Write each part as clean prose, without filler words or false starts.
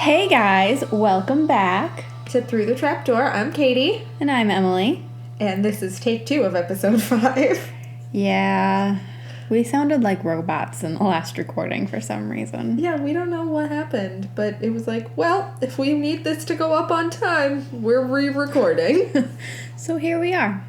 Hey guys, welcome back to Through the Trapdoor. I'm Katie. And I'm Emily. And this is take 2 of episode 5. Yeah, we sounded like robots in the last recording for some reason. Yeah, we don't know what happened, but it was like, well, if we need this to go up on time, we're re-recording. So here we are.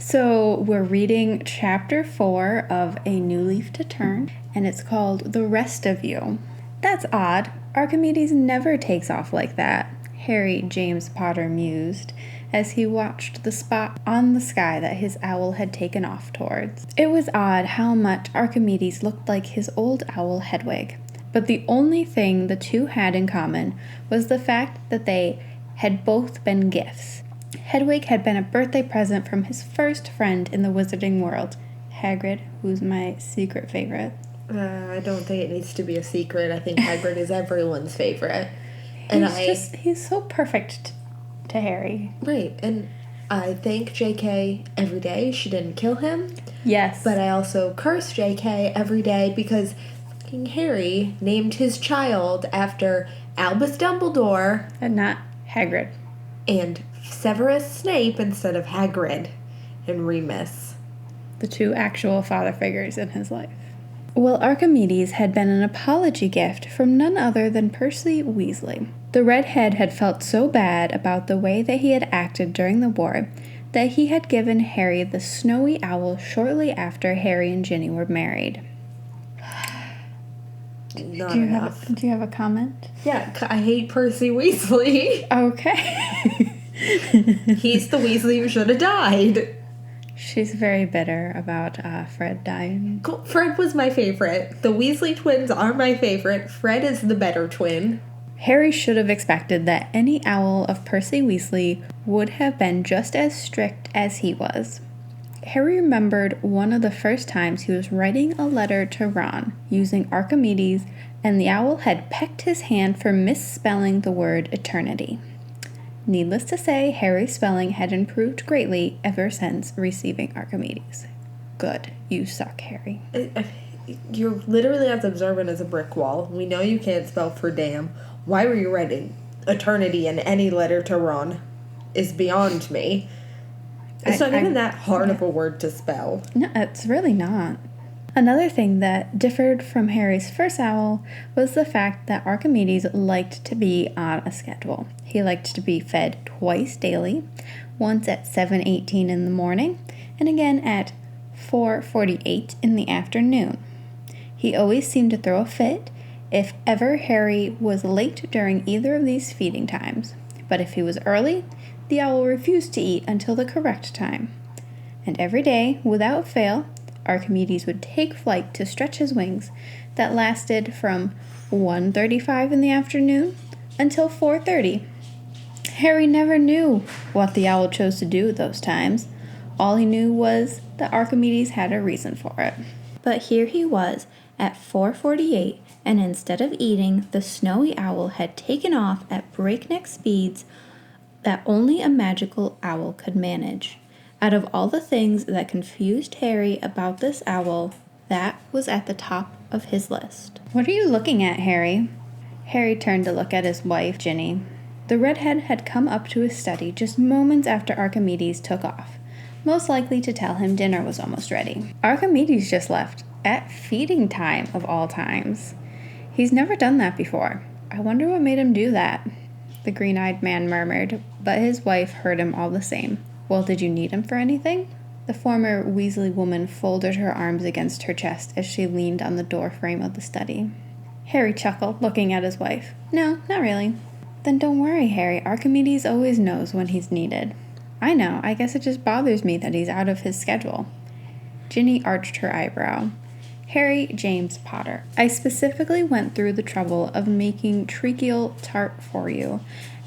So we're reading chapter 4 of A New Leaf to Turn, and it's called The Rest of You. That's odd. Archimedes never takes off like that, Harry James Potter mused, as he watched the spot on the sky that his owl had taken off towards. It was odd how much Archimedes looked like his old owl Hedwig, but the only thing the two had in common was the fact that they had both been gifts. Hedwig had been a birthday present from his first friend in the wizarding world, Hagrid, who's my secret favorite. I don't think it needs to be a secret. I think Hagrid is everyone's favorite. And he's so perfect to Harry. Right, and I thank JK every day she didn't kill him. Yes. But I also curse JK every day because fucking Harry named his child after Albus Dumbledore. And not Hagrid. And Severus Snape instead of Hagrid and Remus. The two actual father figures in his life. Well, Archimedes had been an apology gift from none other than Percy Weasley. The redhead had felt so bad about the way that he had acted during the war that he had given Harry the snowy owl shortly after Harry and Ginny were married. Not enough. Do you have a comment? Yeah, I hate Percy Weasley. Okay. He's the Weasley who should have died. She's very bitter about Fred dying. Cool. Fred was my favorite. The Weasley twins are my favorite. Fred is the better twin. Harry should have expected that any owl of Percy Weasley would have been just as strict as he was. Harry remembered one of the first times he was writing a letter to Ron using Archimedes, and the owl had pecked his hand for misspelling the word eternity. Needless to say, Harry's spelling had improved greatly ever since receiving Archimedes. Good. You suck, Harry. You're literally as observant as a brick wall. We know you can't spell for damn. Why were you writing eternity in any letter to Ron? Is beyond me. It's not even that hard of a word to spell. No, it's really not. Another thing that differed from Harry's first owl was the fact that Archimedes liked to be on a schedule. He liked to be fed twice daily, once at 7:18 in the morning, and again at 4:48 in the afternoon. He always seemed to throw a fit if ever Harry was late during either of these feeding times, but if he was early, the owl refused to eat until the correct time. And every day, without fail, Archimedes would take flight to stretch his wings that lasted from 1:35 in the afternoon until 4:30. Harry never knew what the owl chose to do those times. All he knew was that Archimedes had a reason for it. But here he was at 4:48, and instead of eating, the snowy owl had taken off at breakneck speeds that only a magical owl could manage. Out of all the things that confused Harry about this owl, that was at the top of his list. What are you looking at, Harry? Harry turned to look at his wife, Ginny. The redhead had come up to his study just moments after Archimedes took off, most likely to tell him dinner was almost ready. Archimedes just left, at feeding time of all times. He's never done that before. I wonder what made him do that, the green-eyed man murmured, but his wife heard him all the same. Well, did you need him for anything? The former Weasley woman folded her arms against her chest as she leaned on the door frame of the study. Harry chuckled, looking at his wife. No, not really. Then don't worry, Harry. Archimedes always knows when he's needed. I know. I guess it just bothers me that he's out of his schedule. Ginny arched her eyebrow. Harry James Potter, I specifically went through the trouble of making treacle tart for you,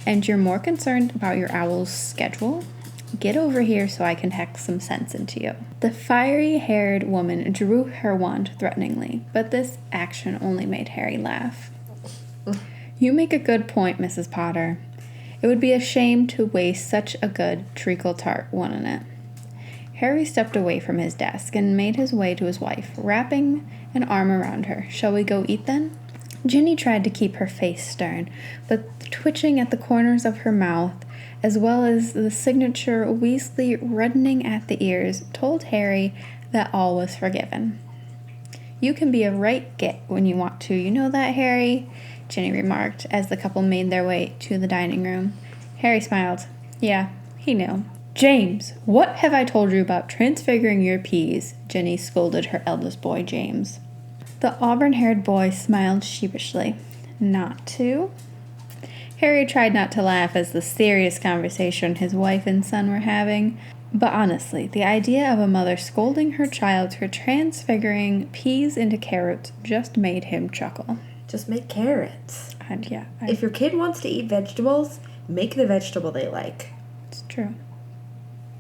and you're more concerned about your owl's schedule? Get over here so I can hex some sense into you. The fiery-haired woman drew her wand threateningly, but this action only made Harry laugh. You make a good point, Mrs. Potter. It would be a shame to waste such a good treacle tart, wouldn't it? Harry stepped away from his desk and made his way to his wife, wrapping an arm around her. Shall we go eat then? Ginny tried to keep her face stern, but the twitching at the corners of her mouth, as well as the signature Weasley reddening at the ears, told Harry that all was forgiven. "You can be a right git when you want to, you know that, Harry?" Ginny remarked as the couple made their way to the dining room. Harry smiled. Yeah, he knew. "James, what have I told you about transfiguring your peas?" Ginny scolded her eldest boy, James. The auburn-haired boy smiled sheepishly. "Not to?" Harry tried not to laugh as the serious conversation his wife and son were having, but honestly, the idea of a mother scolding her child for transfiguring peas into carrots just made him chuckle. Just make carrots. And yeah. If your kid wants to eat vegetables, make the vegetable they like. It's true.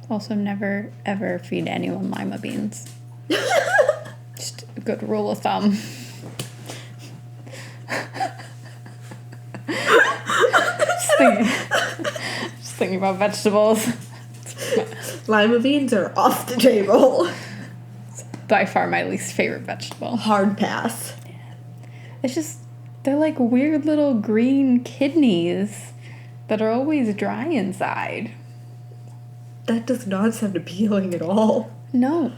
Also, never, ever feed anyone lima beans. Just a good rule of thumb. Just thinking about vegetables. Lima beans are off the table. It's by far my least favorite vegetable. Hard pass. It's just, they're like weird little green kidneys that are always dry inside. That does not sound appealing at all. No,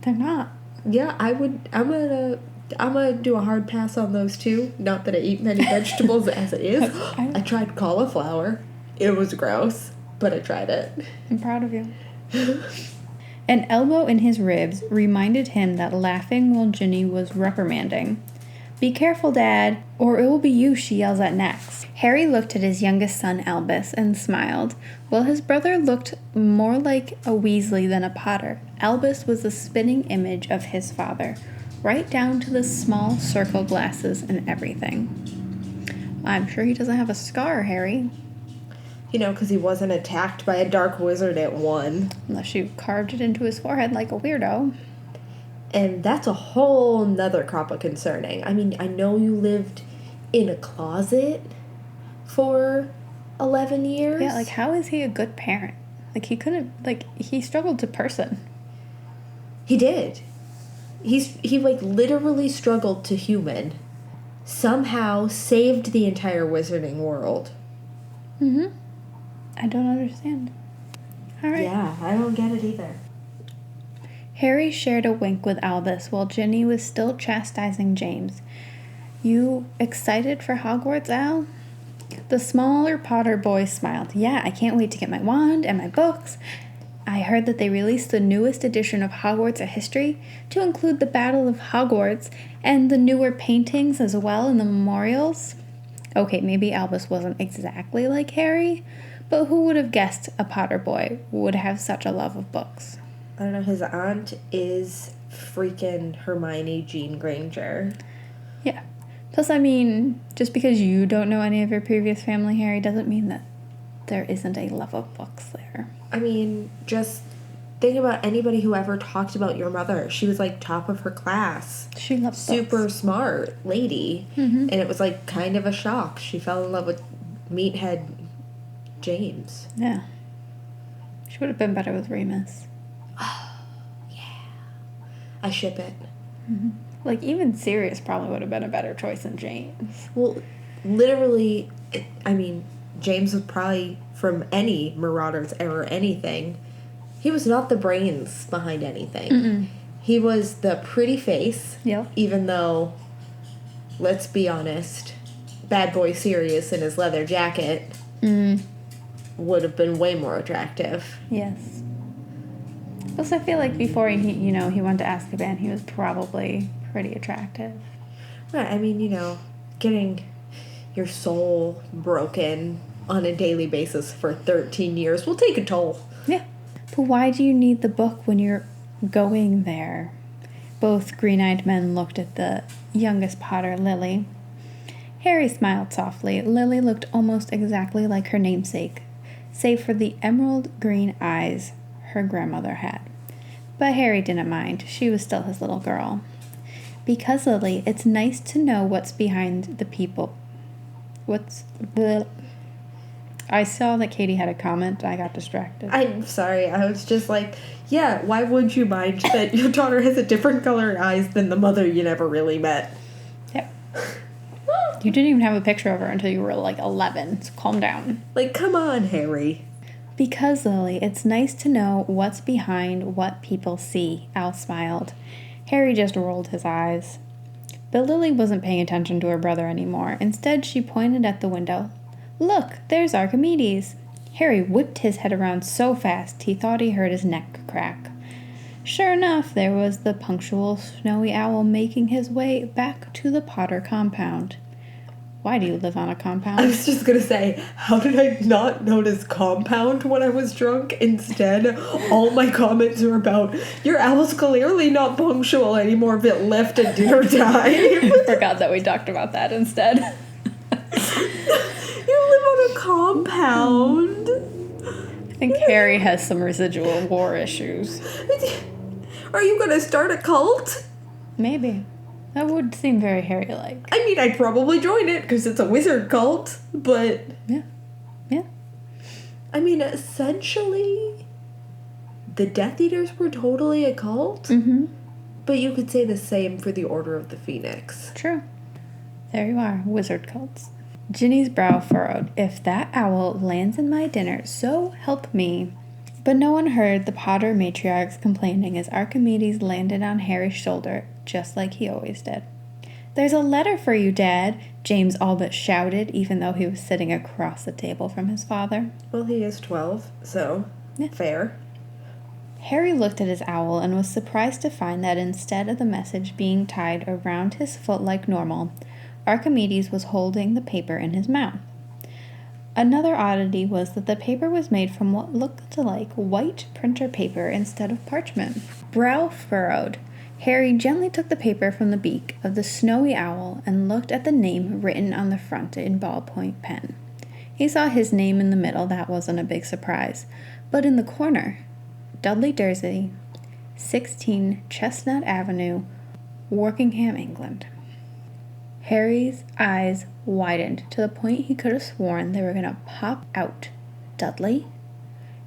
they're not. Yeah, I'm gonna do a hard pass on those too. Not that I eat many vegetables as it is. I tried cauliflower. It was gross, but I tried it. I'm proud of you. An elbow in his ribs reminded him that laughing while Ginny was reprimanding. "Be careful, Dad, or it will be you she yells at next." Harry looked at his youngest son, Albus, and smiled. While his brother looked more like a Weasley than a Potter, Albus was the spinning image of his father, right down to the small circle glasses and everything. "I'm sure he doesn't have a scar, Harry." You know, because he wasn't attacked by a dark wizard at 1. Unless you carved it into his forehead like a weirdo. And that's a whole nother crop of concerning. I mean, I know you lived in a closet for 11 years. Yeah, like, how is he a good parent? Like, he couldn't, like, he struggled to person. He did. He like, literally struggled to human. Somehow saved the entire wizarding world. Mm-hmm. I don't understand. All right. Yeah, I don't get it either. Harry shared a wink with Albus while Ginny was still chastising James. "You excited for Hogwarts, Al?" The smaller Potter boy smiled. "Yeah, I can't wait to get my wand and my books. I heard that they released the newest edition of Hogwarts A History to include the Battle of Hogwarts and the newer paintings as well in the memorials." Okay, maybe Albus wasn't exactly like Harry, but who would have guessed a Potter boy would have such a love of books? I don't know, his aunt is freaking Hermione Jean Granger. Yeah. Plus, I mean, just because you don't know any of your previous family, Harry, doesn't mean that there isn't a love of books there. I mean, just think about anybody who ever talked about your mother. She was like top of her class. She loved super books. smart lady. Mm-hmm. And it was like kind of a shock. She fell in love with meathead James. Yeah. She would have been better with Remus. I ship it. Mm-hmm. Like, even Sirius probably would have been a better choice than James. Well, literally, I mean, James was probably, from any Marauders era, anything, he was not the brains behind anything. Mm-mm. He was the pretty face. Yep. Even though, let's be honest, bad boy Sirius in his leather jacket would have been way more attractive. Yes. Plus, I feel like before he went to Azkaban, he was probably pretty attractive. Right, I mean, getting your soul broken on a daily basis for 13 years will take a toll. Yeah. But why do you need the book when you're going there? Both green-eyed men looked at the youngest Potter, Lily. Harry smiled softly. Lily looked almost exactly like her namesake, save for the emerald green eyes her grandmother had. But Harry didn't mind. She was still his little girl. "Because, Lily, it's nice to know what's behind the people." I saw that Katie had a comment. I got distracted. I'm sorry. I was just like, yeah, why would you mind that your daughter has a different color eyes than the mother you never really met? Yep. You didn't even have a picture of her until you were like 11, so calm down. Like, come on, Harry. Because, Lily, it's nice to know what's behind what people see, Al smiled. Harry just rolled his eyes. But Lily wasn't paying attention to her brother anymore. Instead, she pointed at the window. Look, there's Archimedes. Harry whipped his head around so fast he thought he heard his neck crack. Sure enough, there was the punctual snowy owl making his way back to the Potter compound. Why do you live on a compound? I was just gonna say, how did I not notice compound when I was drunk? Instead, all my comments are about, your owl's clearly not punctual anymore if it left at dinner time. Forgot that we talked about that instead. You live on a compound. I think Harry has some residual war issues. Are you gonna start a cult? Maybe. That would seem very Harry-like. I mean, I'd probably join it because it's a wizard cult, but... Yeah. I mean, essentially, the Death Eaters were totally a cult. Mm-hmm. But you could say the same for the Order of the Phoenix. True. There you are, wizard cults. Ginny's brow furrowed. If that owl lands in my dinner, so help me. But no one heard the Potter matriarchs complaining as Archimedes landed on Harry's shoulder, just like he always did. There's a letter for you, Dad, James all but shouted, even though he was sitting across the table from his father. Well, he is 12, so fair. Harry looked at his owl and was surprised to find that instead of the message being tied around his foot like normal, Archimedes was holding the paper in his mouth. Another oddity was that the paper was made from what looked like white printer paper instead of parchment. Brow furrowed, Harry gently took the paper from the beak of the snowy owl and looked at the name written on the front in ballpoint pen. He saw his name in the middle, that wasn't a big surprise, but in the corner, Dudley Dursley, 16 Chestnut Avenue, Wokingham, England. Harry's eyes widened to the point he could have sworn they were going to pop out. Dudley?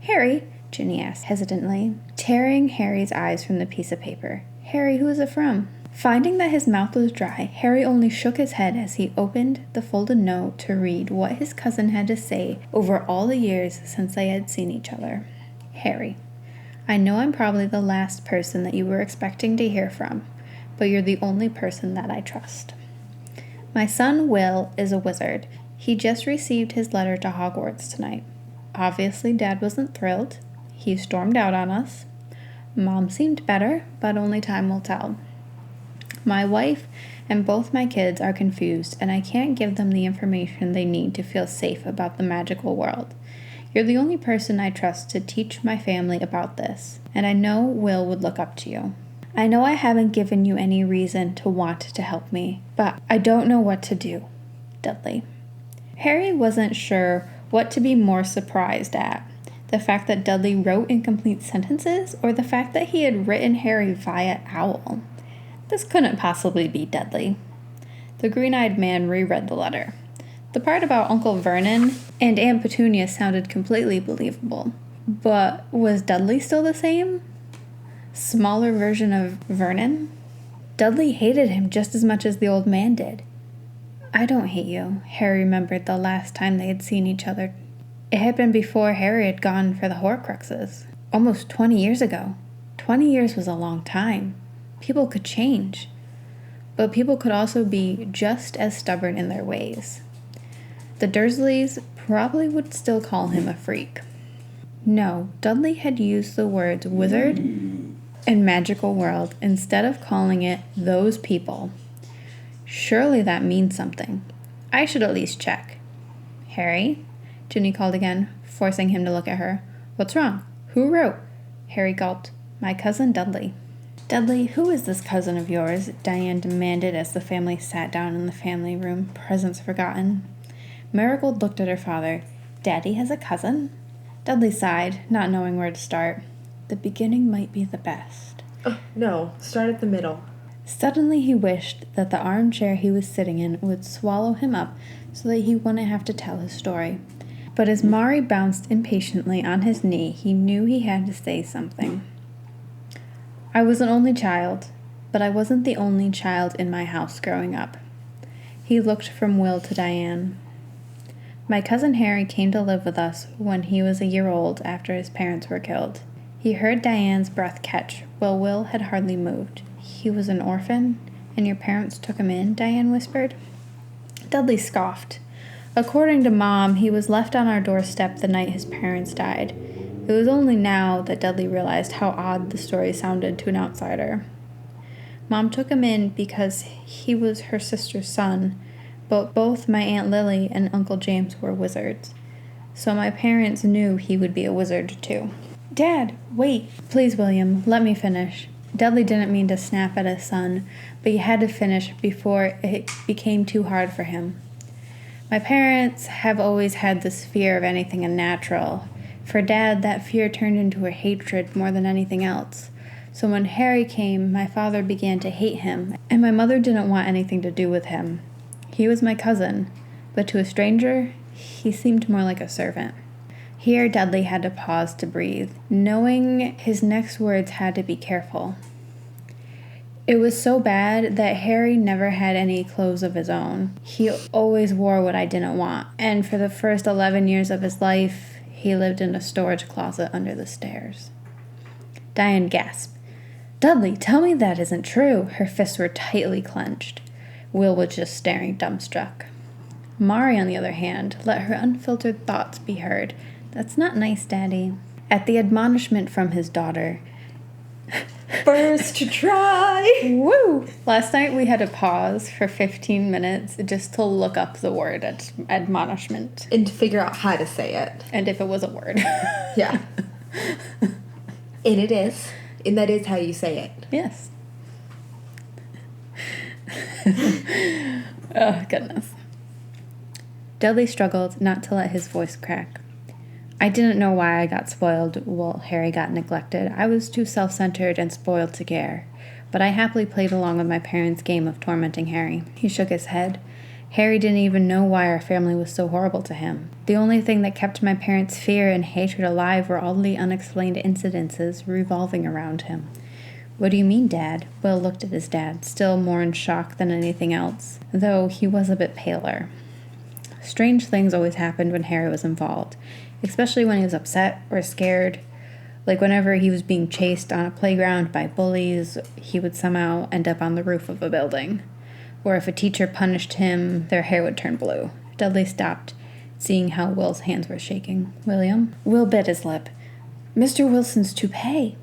Harry? Ginny asked hesitantly, tearing Harry's eyes from the piece of paper. Harry, who is it from? Finding that his mouth was dry, Harry only shook his head as he opened the folded note to read what his cousin had to say over all the years since they had seen each other. Harry, I know I'm probably the last person that you were expecting to hear from, but you're the only person that I trust. My son Will is a wizard. He just received his letter to Hogwarts tonight. Obviously, Dad wasn't thrilled. He stormed out on us. Mom seemed better, but only time will tell. My wife and both my kids are confused, and I can't give them the information they need to feel safe about the magical world. You're the only person I trust to teach my family about this, and I know Will would look up to you. I know I haven't given you any reason to want to help me, but I don't know what to do. Dudley. Harry wasn't sure what to be more surprised at, the fact that Dudley wrote incomplete sentences or the fact that he had written Harry via owl. This couldn't possibly be Dudley. The green-eyed man reread the letter. The part about Uncle Vernon and Aunt Petunia sounded completely believable. But was Dudley still the same? Smaller version of Vernon? Dudley hated him just as much as the old man did. I don't hate you, Harry remembered the last time they had seen each other. It had been before Harry had gone for the Horcruxes. Almost 20 years ago. 20 years was a long time. People could change. But people could also be just as stubborn in their ways. The Dursleys probably would still call him a freak. No, Dudley had used the words wizard and magical world instead of calling it those people. Surely that means something. I should at least check. Harry? Ginny called again, forcing him to look at her. What's wrong? Who wrote? Harry gulped. My cousin Dudley. Dudley, who is this cousin of yours? Diane demanded as the family sat down in the family room, presents forgotten. Marigold looked at her father. Daddy has a cousin? Dudley sighed, not knowing where to start. The beginning might be the best. No, start at the middle. Suddenly he wished that the armchair he was sitting in would swallow him up so that he wouldn't have to tell his story. But as Mari bounced impatiently on his knee, he knew he had to say something. I was an only child, but I wasn't the only child in my house growing up. He looked from Will to Diane. My cousin Harry came to live with us when he was a year old after his parents were killed. He heard Diane's breath catch while Will had hardly moved. He was an orphan, and your parents took him in, Diane whispered. Dudley scoffed. According to Mom, he was left on our doorstep the night his parents died. It was only now that Dudley realized how odd the story sounded to an outsider. Mom took him in because he was her sister's son, but both my Aunt Lily and Uncle James were wizards. So my parents knew he would be a wizard too. Dad, wait. Please, William, let me finish. Dudley didn't mean to snap at his son, but he had to finish before it became too hard for him. My parents have always had this fear of anything unnatural. For Dad, that fear turned into a hatred more than anything else. So when Harry came, my father began to hate him, and my mother didn't want anything to do with him. He was my cousin, but to a stranger, he seemed more like a servant. Here, Dudley had to pause to breathe, knowing his next words had to be careful. It was so bad that Harry never had any clothes of his own. He always wore what I didn't want, and for the first 11 years of his life, he lived in a storage closet under the stairs. Diane gasped. Dudley, tell me that isn't true. Her fists were tightly clenched. Will was just staring dumbstruck. Mari, on the other hand, let her unfiltered thoughts be heard. That's not nice, Daddy. At the admonishment from his daughter, First try! Woo! Last night we had to pause for 15 minutes just to look up the word admonishment. And to figure out how to say it. And if it was a word. Yeah. And it is. And that is how you say it. Yes. Oh, goodness. Dudley struggled not to let his voice crack. I didn't know why I got spoiled while Harry got neglected. I was too self-centered and spoiled to care. But I happily played along with my parents' game of tormenting Harry. He shook his head. Harry didn't even know why our family was so horrible to him. The only thing that kept my parents' fear and hatred alive were all the unexplained incidences revolving around him. What do you mean, Dad? Will looked at his dad, still more in shock than anything else, though he was a bit paler. Strange things always happened when Harry was involved, especially when he was upset or scared. Like whenever he was being chased on a playground by bullies, he would somehow end up on the roof of a building. Or if a teacher punished him, their hair would turn blue. Dudley stopped, seeing how Will's hands were shaking. William? Will bit his lip. Mr. Wilson's toupee.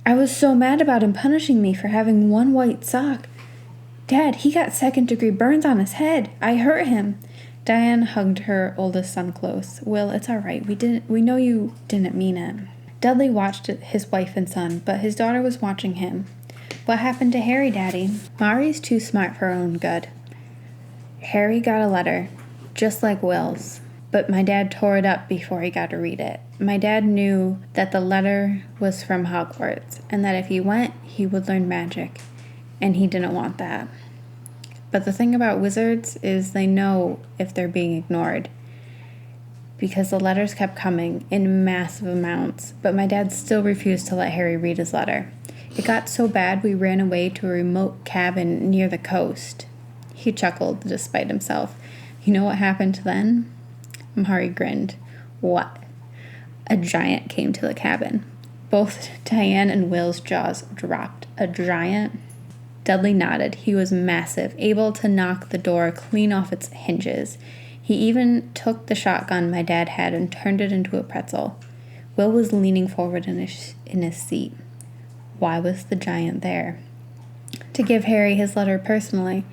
I was so mad about him punishing me for having one white sock. Dad, he got second-degree burns on his head. I hurt him. Diane hugged her oldest son close. Will, it's all right. We know you didn't mean it. Dudley watched his wife and son, but his daughter was watching him. What happened to Harry, Daddy? Mari's too smart for her own good. Harry got a letter, just like Will's, but my dad tore it up before he got to read it. My dad knew that the letter was from Hogwarts, and that if he went, he would learn magic, and he didn't want that. But the thing about wizards is they know if they're being ignored, because the letters kept coming in massive amounts, but my dad still refused to let Harry read his letter. It got so bad we ran away to a remote cabin near the coast. He chuckled despite himself. You know what happened then? Mari grinned. What? A giant came to the cabin. Both Diane and Will's jaws dropped. A giant? Dudley nodded. He was massive, able to knock the door clean off its hinges. He even took the shotgun my dad had and turned it into a pretzel. Will was leaning forward in his seat. Why was the giant there? To give Harry his letter personally.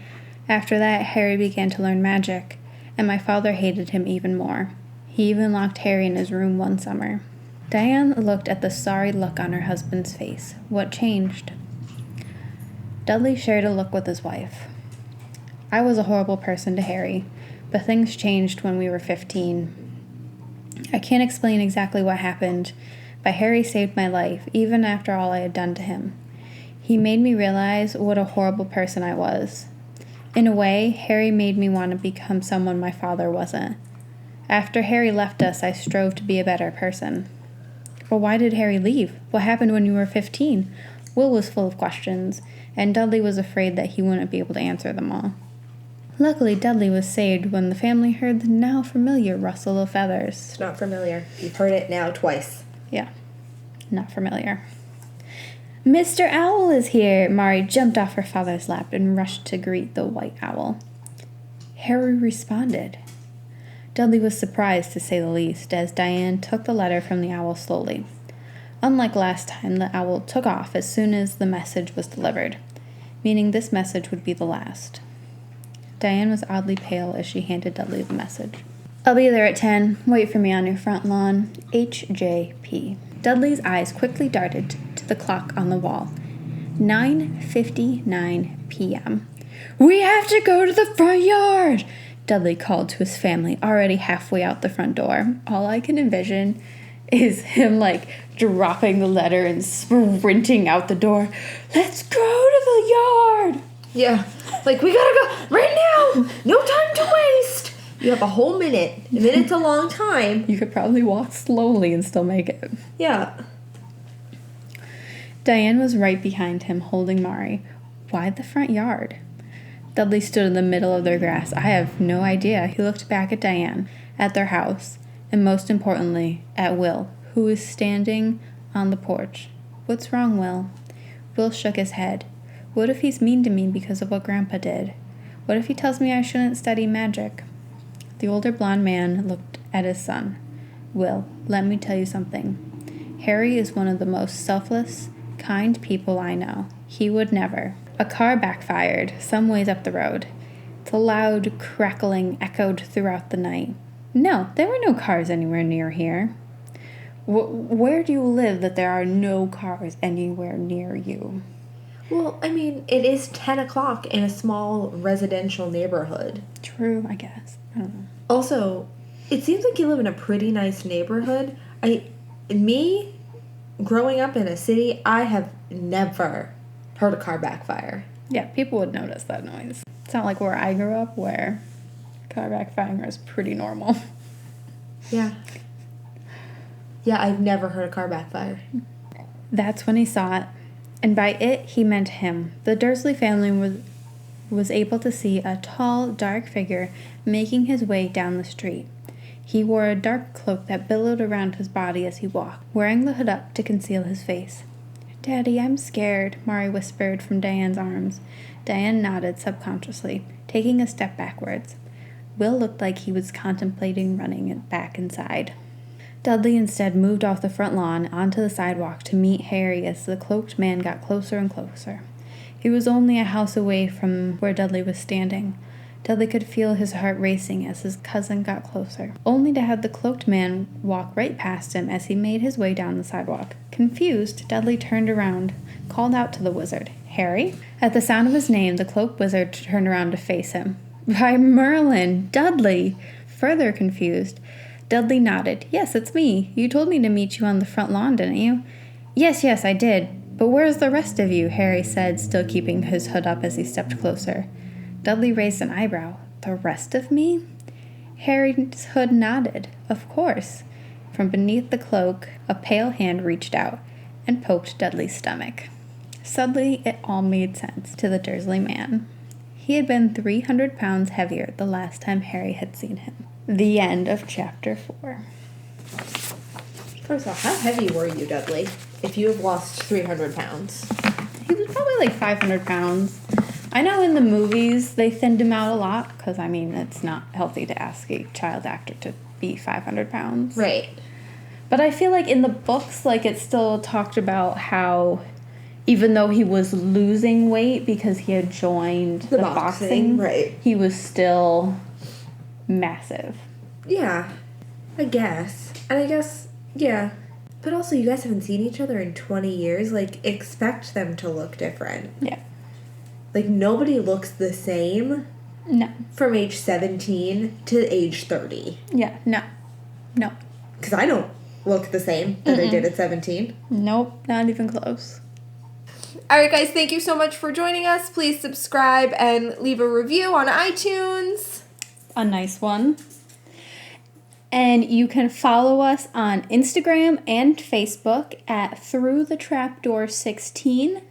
After that, Harry began to learn magic, and my father hated him even more. He even locked Harry in his room one summer. Diane looked at the sorry look on her husband's face. What changed? Dudley shared a look with his wife. I was a horrible person to Harry, but things changed when we were 15. I can't explain exactly what happened, but Harry saved my life, even after all I had done to him. He made me realize what a horrible person I was. In a way, Harry made me want to become someone my father wasn't. After Harry left us, I strove to be a better person. But why did Harry leave? What happened when you were 15? Will was full of questions, and Dudley was afraid that he wouldn't be able to answer them all. Luckily, Dudley was saved when the family heard the now familiar rustle of feathers. It's not familiar. You've heard it now twice. Yeah, not familiar. Mr. Owl is here! Mari jumped off her father's lap and rushed to greet the white owl. Harry responded. Dudley was surprised, to say the least, as Diane took the letter from the owl slowly. Unlike last time, the owl took off as soon as the message was delivered, meaning this message would be the last. Diane was oddly pale as she handed Dudley the message. I'll be there at 10. Wait for me on your front lawn. H.J.P. Dudley's eyes quickly darted to the clock on the wall. 9:59 p.m. We have to go to the front yard! Dudley called to his family, already halfway out the front door. All I can envision is him, dropping the letter and sprinting out the door. Let's go to the yard! Yeah. We gotta go right now! No time to waste! You have a whole minute. A minute's a long time. You could probably walk slowly and still make it. Yeah. Diane was right behind him, holding Mari. Why the front yard? Dudley stood in the middle of their grass. I have no idea. He looked back at Diane, at their house, and most importantly, at Will, who was standing on the porch. What's wrong, Will? Will shook his head. What if he's mean to me because of what Grandpa did? What if he tells me I shouldn't study magic? The older blonde man looked at his son. Will, let me tell you something. Harry is one of the most selfless, kind people I know. He would never. A car backfired some ways up the road. The loud crackling echoed throughout the night. No, there were no cars anywhere near here. Where do you live that there are no cars anywhere near you? Well, I mean, it is 10 o'clock in a small residential neighborhood. True, I guess. I don't know. Also, it seems like you live in a pretty nice neighborhood. Me, growing up in a city, I have never heard a car backfire. Yeah, people would notice that noise. It's not like where I grew up, where car backfiring is pretty normal. Yeah. Yeah, I've never heard a car backfire. That's when he saw it. And by it, he meant him. The Dursley family was able to see a tall, dark figure making his way down the street. He wore a dark cloak that billowed around his body as he walked, wearing the hood up to conceal his face. Daddy, I'm scared, Mari whispered from Diane's arms. Diane nodded subconsciously, taking a step backwards. Will looked like he was contemplating running it back inside. Dudley instead moved off the front lawn onto the sidewalk to meet Harry as the cloaked man got closer and closer. He was only a house away from where Dudley was standing. Dudley could feel his heart racing as his cousin got closer, only to have the cloaked man walk right past him as he made his way down the sidewalk. Confused, Dudley turned around, called out to the wizard, Harry? At the sound of his name, the cloaked wizard turned around to face him. By Merlin! Dudley! Further confused, Dudley nodded. Yes, it's me. You told me to meet you on the front lawn, didn't you? Yes, I did. But where's the rest of you? Harry said, still keeping his hood up as he stepped closer. Dudley raised an eyebrow. The rest of me? Harry's hood nodded. Of course. From beneath the cloak, a pale hand reached out and poked Dudley's stomach. Suddenly, it all made sense to the Dursley man. He had been 300 pounds heavier the last time Harry had seen him. The end of chapter 4. First of all, how heavy were you, Dudley, if you have lost 300 pounds? He was probably 500 pounds. I know in the movies they thinned him out a lot because, it's not healthy to ask a child actor to be 500 pounds. Right. But I feel like in the books, it still talked about how even though he was losing weight because he had joined the boxing, right, he was still massive. Yeah, I guess. And I guess, yeah. But also, you guys haven't seen each other in 20 years. Expect them to look different. Yeah. Nobody looks the same. No. From age 17 to age 30. Yeah, no. Because I don't look the same that I did at 17. Nope, not even close. All right, guys, thank you so much for joining us. Please subscribe and leave a review on iTunes. A nice one. And you can follow us on Instagram and Facebook at Through the Trapdoor 16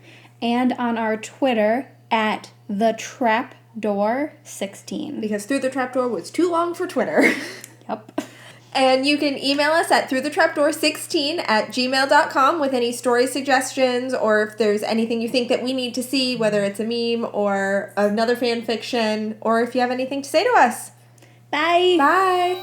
and on our Twitter at The Trap Door 16. Because Through the Trapdoor was too long for Twitter. Yep. And you can email us at throughthetrapdoor16@gmail.com with any story suggestions, or if there's anything you think that we need to see, whether it's a meme or another fan fiction, or if you have anything to say to us. Bye. Bye.